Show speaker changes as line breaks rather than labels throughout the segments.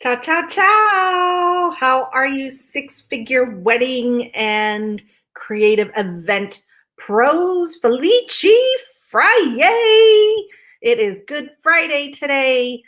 Ciao, ciao, ciao. How are you, six-figure wedding and creative event pros? Felici Friday. It is Good Friday today.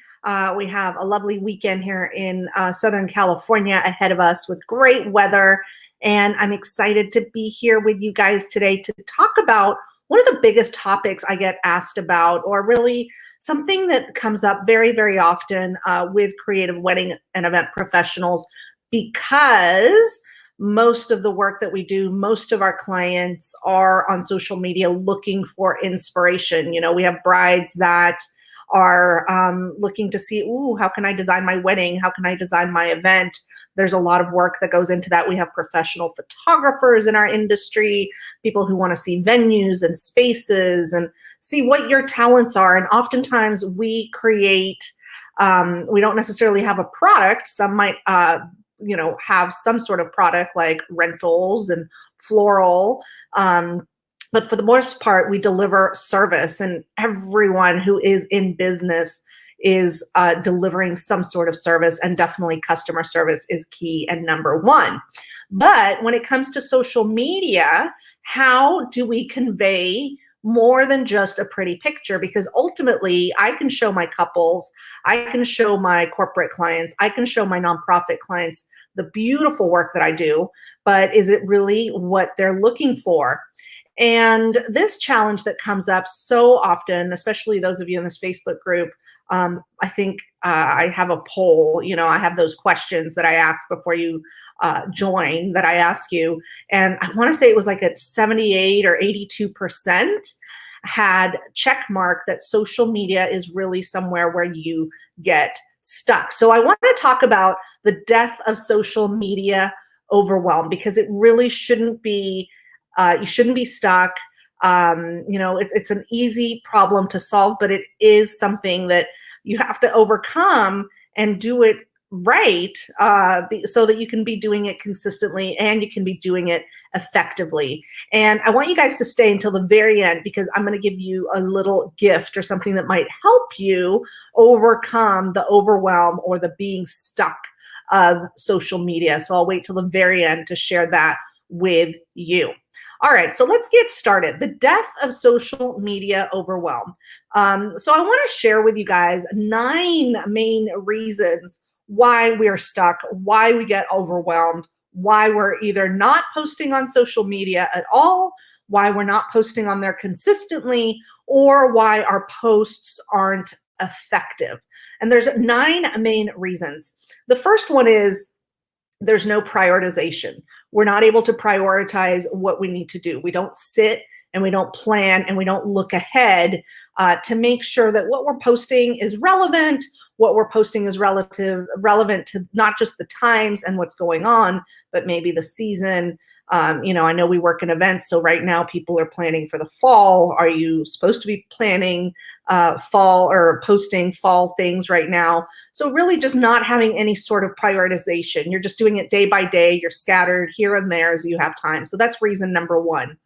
We have a lovely weekend here in Southern California ahead of us with great weather. And I'm excited to be here with you guys today to talk about one of the biggest topics I get asked about, or really something that comes up very, very often with creative wedding and event professionals, because most of the work that we do, most of our clients are on social media looking for inspiration. You know, we have brides that are looking to see, ooh, how can I design my wedding? How can I design my event? There's a lot of work that goes into that. We have professional photographers in our industry, people who want to see venues and spaces and see what your talents are. And oftentimes we create, we don't necessarily have a product. Some might, have some sort of product like rentals and floral. But for the most part, we deliver service, and everyone who is in business is delivering some sort of service, and definitely customer service is key and number one. But when it comes to social media, how do we convey more than just a pretty picture? Because ultimately, I can show my couples, I can show my corporate clients, I can show my nonprofit clients the beautiful work that I do, but is it really what they're looking for? And this challenge that comes up so often, especially those of you in this Facebook group, I think I have a poll, I have those questions that I ask before you join that I ask you. And I want to say it was like at 78 or 82% had check mark that social media is really somewhere where you get stuck. So I want to talk about the death of social media overwhelm, because it really shouldn't be, you shouldn't be stuck. It's an easy problem to solve, but it is something that you have to overcome and do it right, so that you can be doing it consistently and you can be doing it effectively. And I want you guys to stay until the very end, because I'm going to give you a little gift or something that might help you overcome the overwhelm or the being stuck of social media. So I'll wait till the very end to share that with you. All right, so let's get started. The death of social media overwhelm. So I want to share with you guys 9 main reasons why we're stuck, why we get overwhelmed, why we're either not posting on social media at all, why we're not posting on there consistently, or why our posts aren't effective. And there's 9 main reasons. The first one is there's no prioritization. We're not able to prioritize what we need to do. We don't sit and we don't plan and we don't look ahead to make sure that what we're posting is relevant, what we're posting is relevant to not just the times and what's going on, but maybe the season. I know we work in events, so right now people are planning for the fall. Are you supposed to be planning fall or posting fall things right now? So really just not having any sort of prioritization. You're just doing it day by day. You're scattered here and there as you have time. So that's reason number one.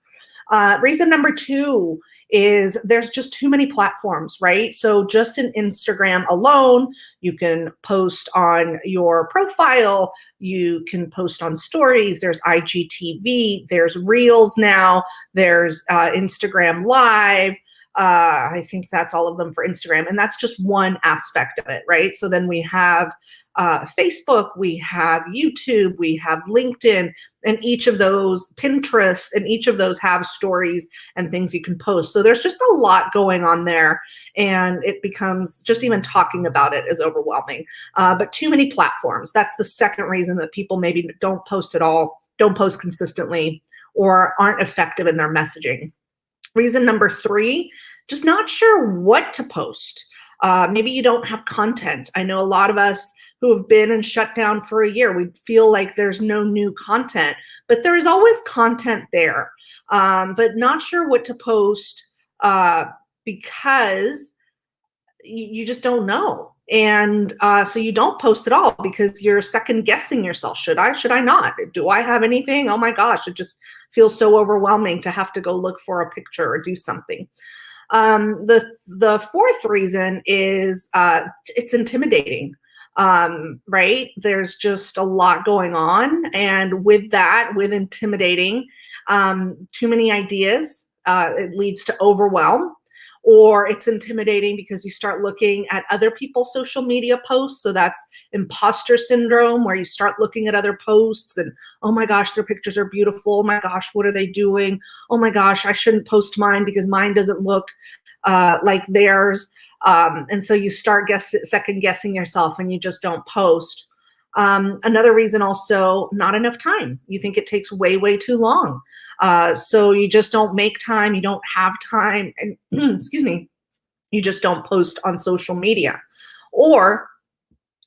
Reason number 2 is there's just too many platforms, right? So just in Instagram alone, you can post on your profile, you can post on stories, there's IGTV, there's Reels now, there's Instagram Live. I think that's all of them for Instagram. And that's just one aspect of it, right? So then we have Facebook, we have YouTube, we have LinkedIn, and each of those, Pinterest, and each of those have stories and things you can post. So there's just a lot going on there, and it becomes, just even talking about it is overwhelming. But too many platforms. That's the second reason that people maybe don't post at all, don't post consistently, or aren't effective in their messaging. Reason number 3, just not sure what to post. Maybe you don't have content. I know a lot of us who have been and shut down for a year, we feel like there's no new content, but there is always content there. But not sure what to post because you just don't know. And so you don't post at all because you're second guessing yourself. Should I not? Do I have anything? Oh my gosh, it just feels so overwhelming to have to go look for a picture or do something. The fourth reason is it's intimidating. right? There's just a lot going on. And with that, with intimidating, too many ideas, it leads to overwhelm. Or it's intimidating because you start looking at other people's social media posts. So that's imposter syndrome, where you start looking at other posts and, oh my gosh, their pictures are beautiful. Oh my gosh, what are they doing? Oh my gosh, I shouldn't post mine because mine doesn't look like theirs. And so you start second guessing yourself and you just don't post. Another reason also, not enough time. You think it takes way, way too long. So you just don't make time. You don't have time. And excuse me, you just don't post on social media. Or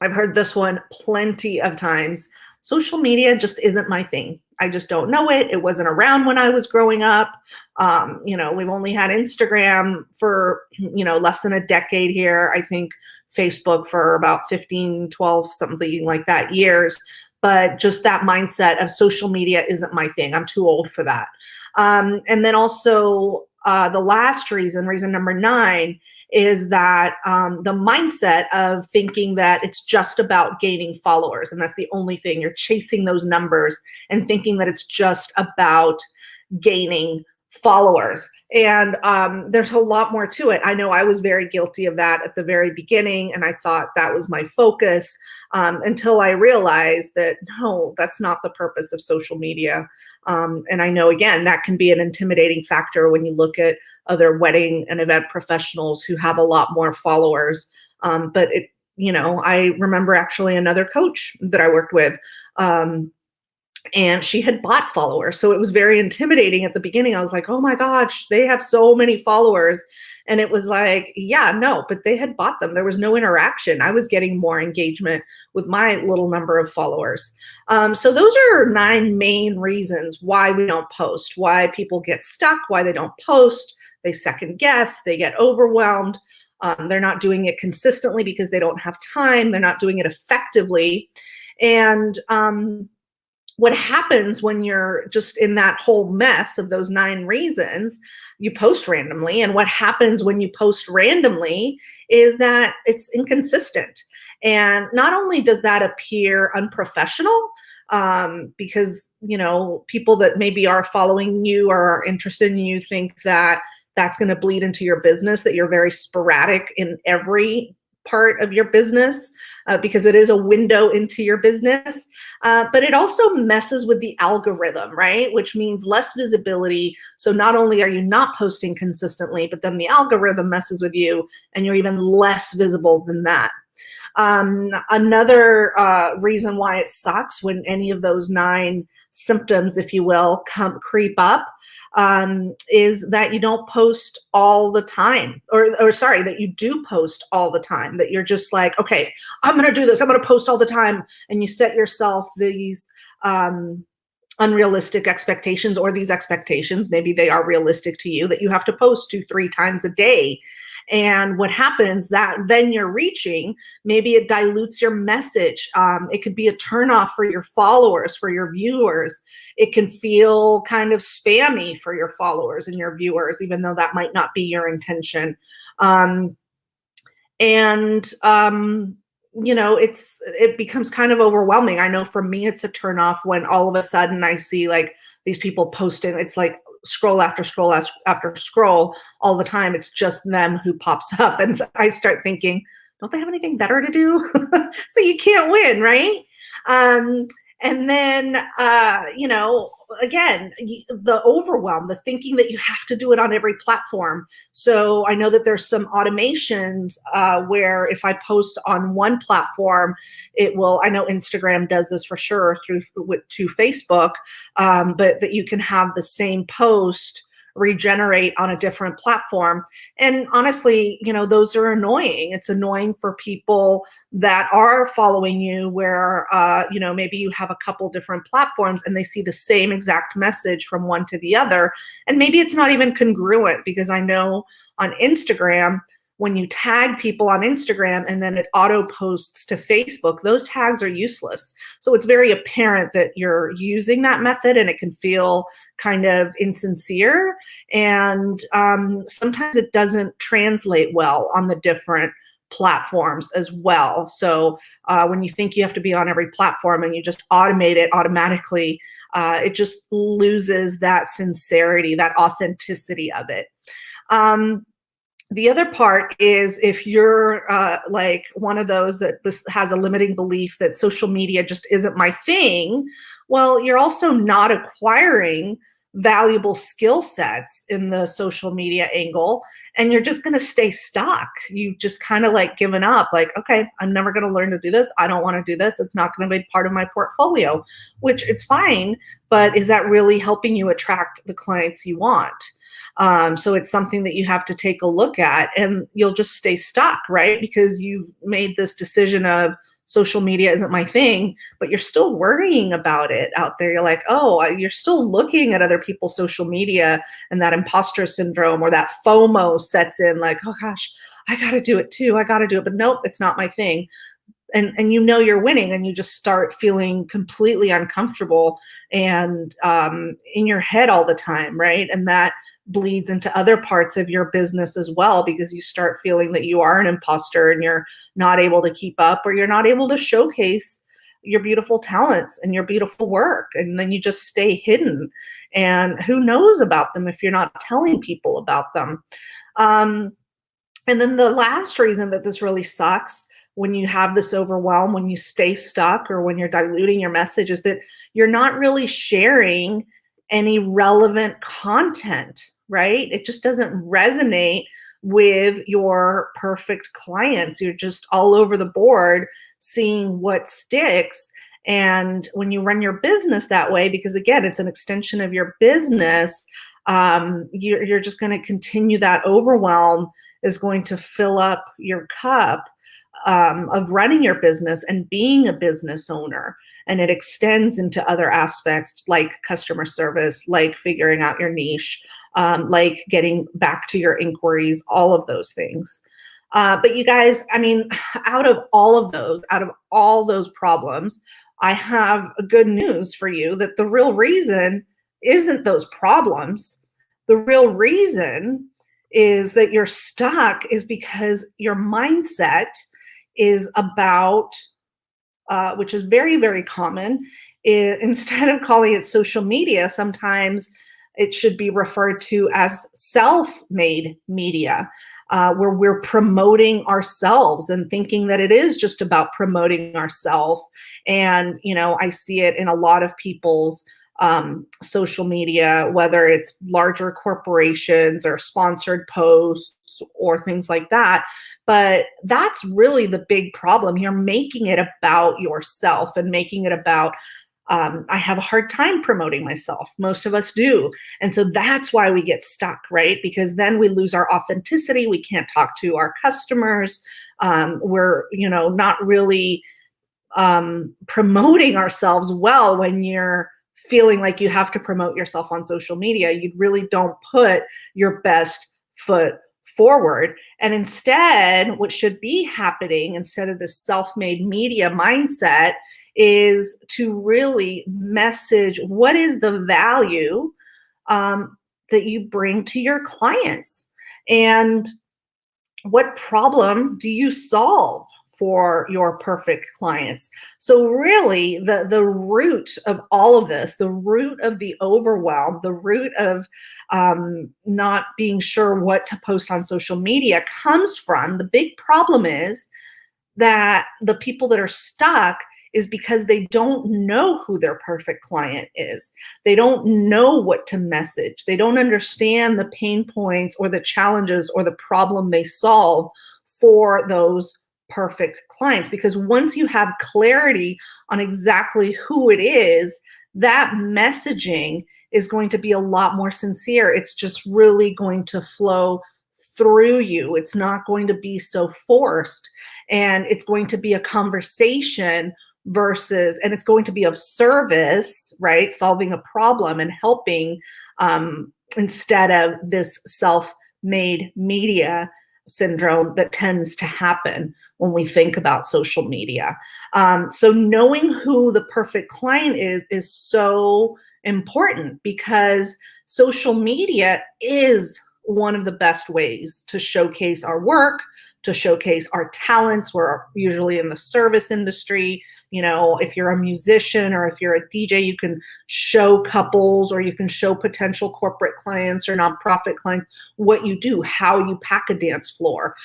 I've heard this one plenty of times. Social media just isn't my thing. I just don't know it. It wasn't around when I was growing up. We've only had Instagram for, less than a decade here. I think Facebook for about 15, 12, something like that years. But just that mindset of social media isn't my thing. I'm too old for that. And then also the last reason number 9, is that the mindset of thinking that it's just about gaining followers and that's the only thing. You're chasing those numbers and thinking that it's just about gaining followers. And there's a lot more to it. I know I was very guilty of that at the very beginning, and I thought that was my focus until I realized that, no, that's not the purpose of social media. And I know, again, that can be an intimidating factor when you look at other wedding and event professionals who have a lot more followers. But I remember actually another coach that I worked with, and she had bought followers. So it was very intimidating at the beginning. I was like, oh my gosh, they have so many followers. And it was like, yeah, no, but they had bought them. There was no interaction. I was getting more engagement with my little number of followers. So those are 9 main reasons why we don't post, why people get stuck, why they don't post. They second guess, they get overwhelmed. They're not doing it consistently because they don't have time. They're not doing it effectively. And what happens when you're just in that whole mess of those 9 reasons, you post randomly. And what happens when you post randomly is that it's inconsistent. And not only does that appear unprofessional, because, people that maybe are following you or are interested in you think that that's going to bleed into your business, that you're very sporadic in every part of your business, because it is a window into your business. But it also messes with the algorithm, right? Which means less visibility. So not only are you not posting consistently, but then the algorithm messes with you and you're even less visible than that. Another reason why it sucks when any of those 9 symptoms, if you will, creep up, is that you don't post all the time, or sorry, that you do post all the time, that you're just like, okay, I'm going to do this. I'm going to post all the time. And you set yourself these unrealistic expectations, or these expectations, maybe they are realistic to you, that you have to post 2-3 times a day. And what happens that then you're reaching, maybe it dilutes your message. It could be a turnoff for your followers, for your viewers. It can feel kind of spammy for your followers and your viewers, even though that might not be your intention. It becomes kind of overwhelming. I know for me, it's a turnoff when all of a sudden I see like these people posting. It's like scroll after scroll after scroll all the time. It's just them who pops up. And so I start thinking, don't they have anything better to do? So you can't win, right? And then, again, the overwhelm, the thinking that you have to do it on every platform. So I know that there's some automations where if I post on one platform, it will, I know Instagram does this for sure to Facebook, but that you can have the same post regenerate on a different platform. And honestly, those are annoying. It's annoying for people that are following you where, maybe you have a couple different platforms and they see the same exact message from one to the other. And maybe it's not even congruent, because I know on Instagram, when you tag people on Instagram and then it auto posts to Facebook, those tags are useless. So it's very apparent that you're using that method, and it can feel kind of insincere. And sometimes it doesn't translate well on the different platforms as well. So when you think you have to be on every platform and you just automate it automatically, it just loses that sincerity, that authenticity of it. The other part is if you're like one of those that this has a limiting belief that social media just isn't my thing, well, you're also not acquiring valuable skill sets in the social media angle, and you're just going to stay stuck. You just kind of like given up, like, okay, I'm never going to learn to do this. I don't want to do this. It's not going to be part of my portfolio, which it's fine. But is that really helping you attract the clients you want? So it's something that you have to take a look at, and you'll just stay stuck, right? Because you've made this decision of social media isn't my thing, but you're still worrying about it out there. You're like, oh, you're still looking at other people's social media, and that imposter syndrome or that FOMO sets in, like, oh gosh, I got to do it too. I got to do it. But nope, it's not my thing. And you know you're winning, and you just start feeling completely uncomfortable and in your head all the time, right? And that bleeds into other parts of your business as well, because you start feeling that you are an imposter and you're not able to keep up, or you're not able to showcase your beautiful talents and your beautiful work, and then you just stay hidden, and who knows about them if you're not telling people about them. And then the last reason that this really sucks when you have this overwhelm, when you stay stuck, or when you're diluting your message, is that you're not really sharing any relevant content, right? It just doesn't resonate with your perfect clients. You're just all over the board seeing what sticks. And when you run your business that way, because again, it's an extension of your business, you're just going to continue that overwhelm is going to fill up your cup of running your business and being a business owner. And it extends into other aspects like customer service, like figuring out your niche, like getting back to your inquiries, all of those things. But you guys, I mean, out of all those problems, I have good news for you, that the real reason isn't those problems. The real reason is that you're stuck is because your mindset is about, which is very, very common. Instead of calling it social media, sometimes it should be referred to as self-made media, where we're promoting ourselves and thinking that it is just about promoting ourselves. And, you know, I see it in a lot of people's social media, whether it's larger corporations or sponsored posts or things like that. But that's really the big problem. You're making it about yourself and making it about, I have a hard time promoting myself. Most of us do. And so that's why we get stuck, right? Because then we lose our authenticity. We can't talk to our customers. We're, you know, not really promoting ourselves well. When you're feeling like you have to promote yourself on social media, you really don't put your best foot forward. And instead, what should be happening, instead of this self-made media mindset, is to really message what is the value that you bring to your clients, and what problem do you solve for your perfect clients. So really the root of all of this, the root of the overwhelm, the root of not being sure what to post on social media comes from, the big problem is that the people that are stuck is because they don't know who their perfect client is. They don't know what to message. They don't understand the pain points or the challenges or the problem they solve for those perfect clients. Because once you have clarity on exactly who it is, that messaging is going to be a lot more sincere. It's just really going to flow through you. It's not going to be so forced, and it's going to be a conversation versus, and it's going to be of service, right? Solving a problem and helping, instead of this self-made media syndrome that tends to happen when we think about social media. So knowing who the perfect client is so important, because social media is one of the best ways to showcase our work, to showcase our talents. We're usually in the service industry. If you're a musician or if you're a DJ, you can show couples or you can show potential corporate clients or nonprofit clients what you do, how you pack a dance floor,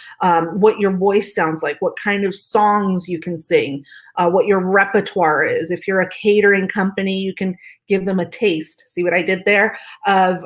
what your voice sounds like, what kind of songs you can sing, what your repertoire is. If you're a catering company, you can give them a taste. See what I did there? Of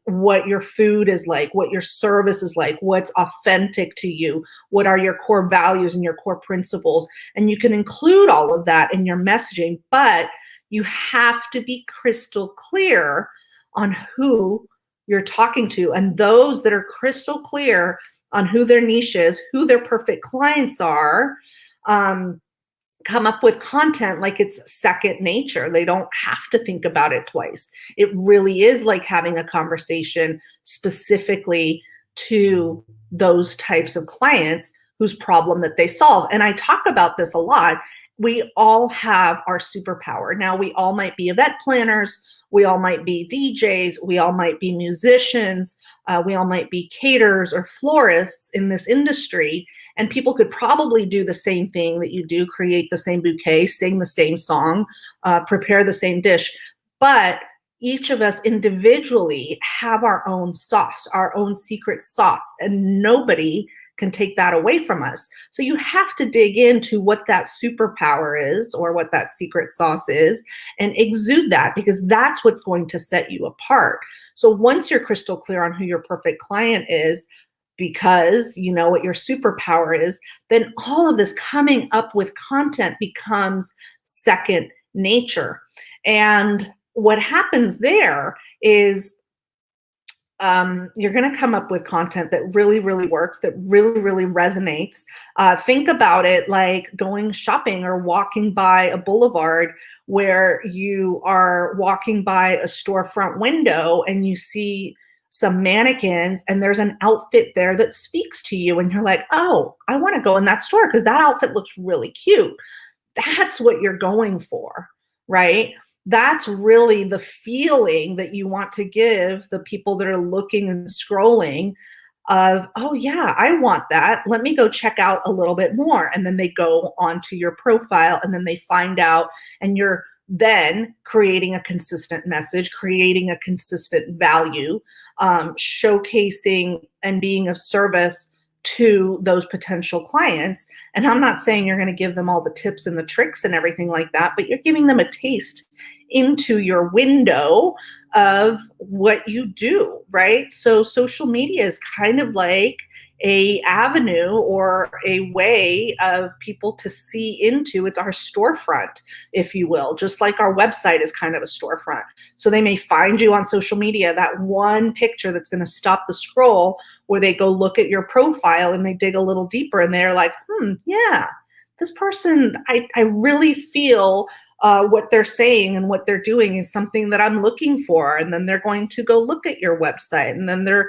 what your food is like, what your service is like, what's authentic to you, what are your core values and your core principles. And you can include all of that in your messaging, but you have to be crystal clear on who you're talking to. And those that are crystal clear on who their niche is, who their perfect clients are, come up with content like it's second nature. They don't have to think about it twice. It really is like having a conversation specifically to those types of clients whose problem that they solve. And I talk about this a lot. We all have our superpower. Now, we all might be event planners. We all might be DJs. We all might be musicians. We all might be caterers or florists in this industry. And people could probably do the same thing that you do, create the same bouquet, sing the same song, prepare the same dish. But each of us individually have our own sauce, our own secret sauce, and nobody can take that away from us. So you have to dig into what that superpower is or what that secret sauce is and exude that, because that's what's going to set you apart. So once you're crystal clear on who your perfect client is, because you know what your superpower is, then all of this coming up with content becomes second nature. And what happens there is you're going to come up with content that really, really works, that really, really resonates. Think about it like going shopping or walking by a boulevard where you are walking by a storefront window and you see some mannequins and there's an outfit there that speaks to you and you're like, oh, I want to go in that store because that outfit looks really cute. That's what you're going for, right? That's really the feeling that you want to give the people that are looking and scrolling of, oh yeah, I want that. Let me go check out a little bit more. And then they go onto your profile and then they find out, and you're then creating a consistent message, creating a consistent value, showcasing and being of service to those potential clients. And I'm not saying you're going to give them all the tips and the tricks and everything like that, but you're giving them a taste into your window of what you do, right? So social media is kind of like a avenue or a way of people to see into. It's our storefront, if you will, just like our website is kind of a storefront. So they may find you on social media, that one picture that's going to stop the scroll, where they go look at your profile and they dig a little deeper and they're like, yeah, this person, I really feel what they're saying and what they're doing is something that I'm looking for. And then they're going to go look at your website, and then they're,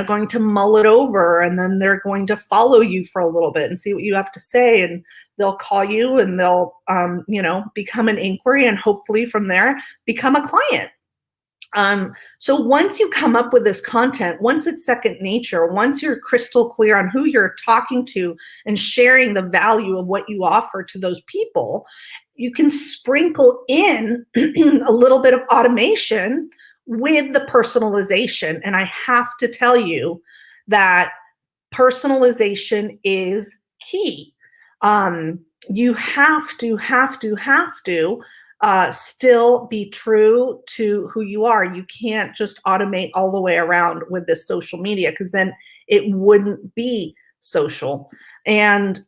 going to mull it over, and then they're going to follow you for a little bit and see what you have to say. And they'll call you and they'll, become an inquiry, and hopefully from there become a client. So once you come up with this content, once it's second nature, once you're crystal clear on who you're talking to and sharing the value of what you offer to those people, you can sprinkle in a little bit of automation with the personalization. And I have to tell you that personalization is key. You have to still be true to who you are. You can't just automate all the way around with this social media, because then it wouldn't be social. And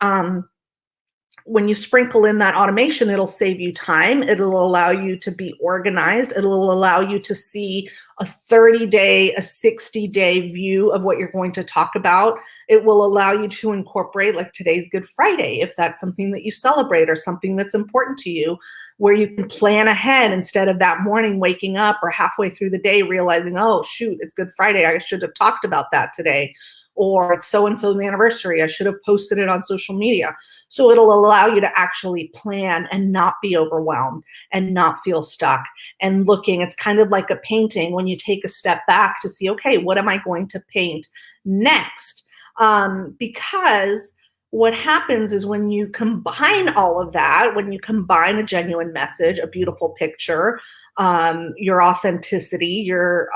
when you sprinkle in that automation, it'll save you time. It'll allow you to be organized. It'll allow you to see a 30-day, a 60-day view of what you're going to talk about. It will allow you to incorporate, like today's Good Friday, if that's something that you celebrate or something that's important to you, where you can plan ahead instead of that morning waking up or halfway through the day realizing, oh, shoot, it's Good Friday. I should have talked about that today. Or it's so-and-so's anniversary. I should have posted it on social media. So it'll allow you to actually plan and not be overwhelmed and not feel stuck and looking. It's kind of like a painting when you take a step back to see, okay, what am I going to paint next? Because what happens is when you combine all of that, when you combine a genuine message, a beautiful picture, your authenticity, your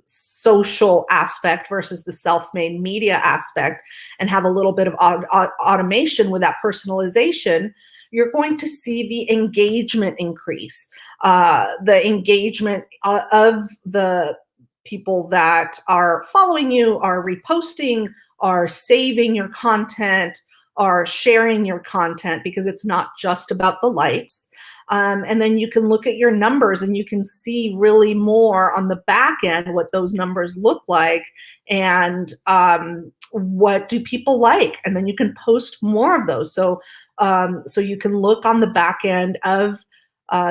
social aspect versus the self-made media aspect, and have a little bit of automation with that personalization, you're going to see the engagement increase, the engagement of the people that are following you, are reposting, are saving your content, are sharing your content, because it's not just about the likes. And then you can look at your numbers and you can see really more on the back end what those numbers look like, and what do people like, and then you can post more of those. So you can look on the back end of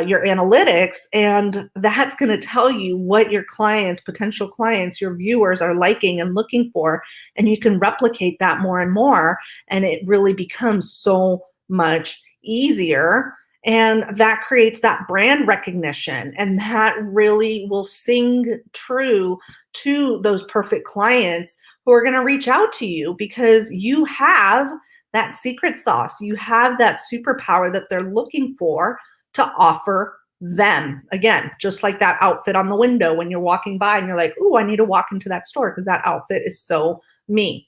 your analytics, and that's going to tell you what your clients, potential clients, your viewers are liking and looking for, and you can replicate that more and more, and it really becomes so much easier. And that creates that brand recognition, and that really will sing true to those perfect clients who are going to reach out to you, because you have that secret sauce, you have that superpower that they're looking for to offer them. Again, just like that outfit on the window when you're walking by and you're like, "Ooh, I need to walk into that store because that outfit is so me."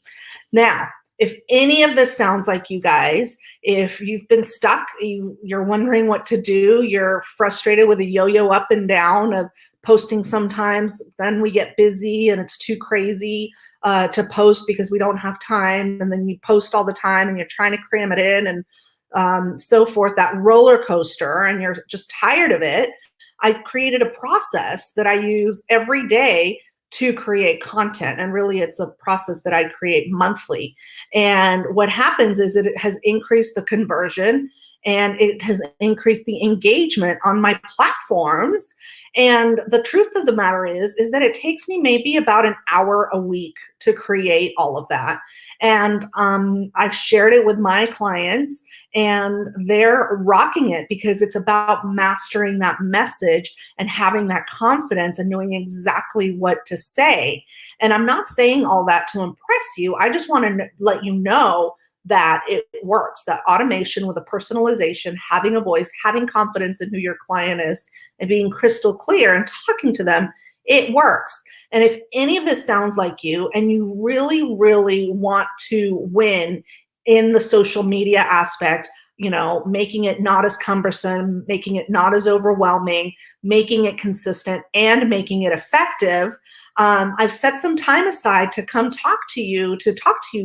Now, if any of this sounds like you guys, if you've been stuck, you're wondering what to do, you're frustrated with a yo-yo up and down of posting sometimes, then we get busy and it's too crazy to post because we don't have time, and then you post all the time and you're trying to cram it in, and so forth, that roller coaster, and you're just tired of it, I've created a process that I use every day to create content. And really, it's a process that I create monthly. And what happens is that it has increased the conversion, and it has increased the engagement on my platforms. And the truth of the matter is that it takes me maybe about an hour a week to create all of that. And I've shared it with my clients, and they're rocking it, because it's about mastering that message and having that confidence and knowing exactly what to say. And I'm not saying all that to impress you. I just want to let you know that it works, that automation with a personalization, having a voice, having confidence in who your client is, and being crystal clear and talking to them, it works. And if any of this sounds like you, and you really, really want to win in the social media aspect, making it not as cumbersome, making it not as overwhelming, making it consistent, and making it effective, I've set some time aside to come talk to you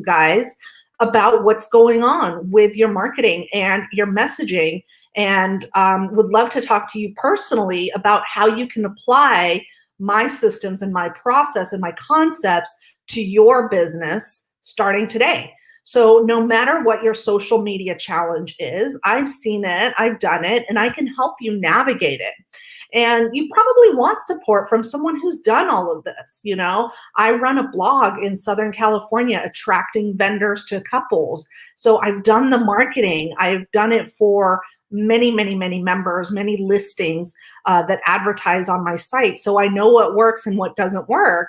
guys about what's going on with your marketing and your messaging, and would love to talk to you personally about how you can apply my systems and my process and my concepts to your business starting today. So no matter what your social media challenge is, I've seen it, I've done it, and I can help you navigate it. And you probably want support from someone who's done all of this. I run a blog in Southern California attracting vendors to couples. So I've done the marketing. I've done it for many, many, many members, many listings that advertise on my site. So I know what works and what doesn't work.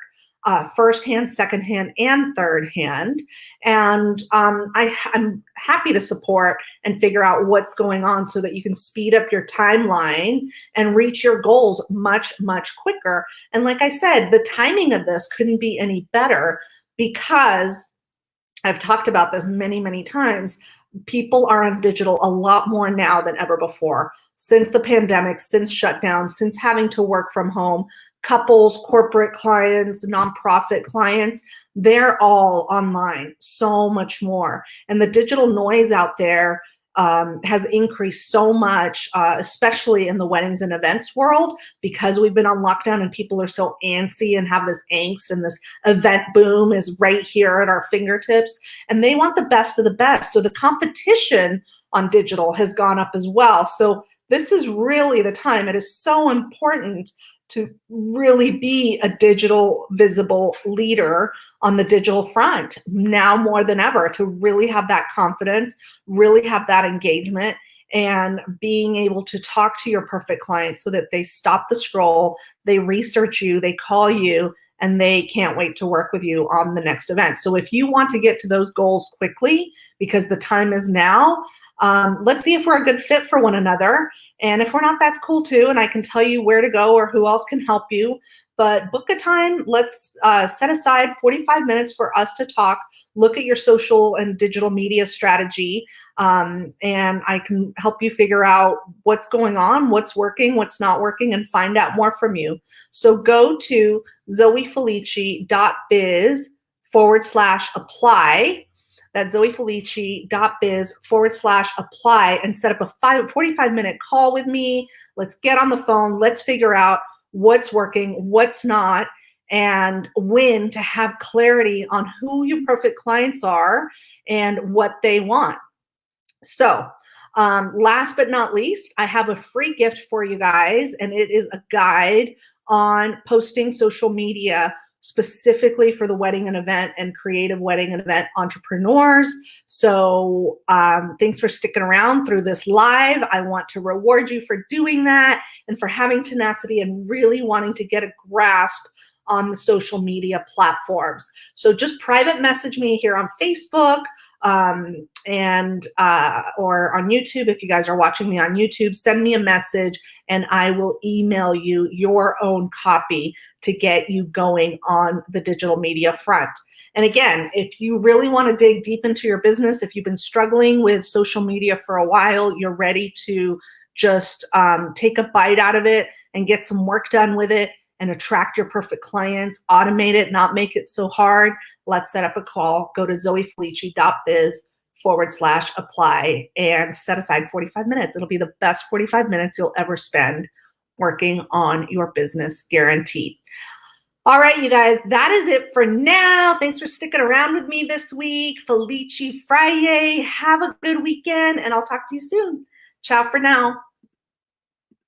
Firsthand, secondhand, and thirdhand. And I'm happy to support and figure out what's going on so that you can speed up your timeline and reach your goals much, much quicker. And like I said, the timing of this couldn't be any better, because I've talked about this many, many times. People are on digital a lot more now than ever before. Since the pandemic, since shutdown, since having to work from home, couples, corporate clients, nonprofit clients, they're all online so much more. And the digital noise out there has increased so much, especially in the weddings and events world, because we've been on lockdown and people are so antsy and have this angst, and this event boom is right here at our fingertips, and they want the best of the best. So the competition on digital has gone up as well. So this is really the time. It is so important to really be a digital visible leader on the digital front now more than ever, to really have that confidence, really have that engagement, and being able to talk to your perfect clients so that they stop the scroll, they research you, they call you, and they can't wait to work with you on the next event. So if you want to get to those goals quickly, because the time is now, let's see if we're a good fit for one another. And if we're not, that's cool too. And I can tell you where to go or who else can help you. But book a time. Let's set aside 45 minutes for us to talk, look at your social and digital media strategy, and I can help you figure out what's going on, what's working, what's not working, and find out more from you. So go to zoefelici.biz/apply. That's zoefelici.biz/apply and set up a 45-minute call with me. Let's get on the phone. Let's figure out what's working, what's not, and when to have clarity on who your perfect clients are and what they want. So last but not least, I have a free gift for you guys, and it is a guide on posting social media specifically for the wedding and event and creative wedding and event entrepreneurs. So thanks for sticking around through this live. I want to reward you for doing that and for having tenacity and really wanting to get a grasp on the social media platforms. So just private message me here on Facebook or on YouTube. If you guys are watching me on YouTube, send me a message and I will email you your own copy to get you going on the digital media front. And again, if you really want to dig deep into your business, if you've been struggling with social media for a while, you're ready to just take a bite out of it and get some work done with it and attract your perfect clients, automate it, not make it so hard, let's set up a call. Go to zoefelici.biz/apply and set aside 45 minutes. It'll be the best 45 minutes you'll ever spend working on your business, guaranteed. All right, you guys, that is it for now. Thanks for sticking around with me this week. Felici Friday. Have a good weekend, and I'll talk to you soon. Ciao for now.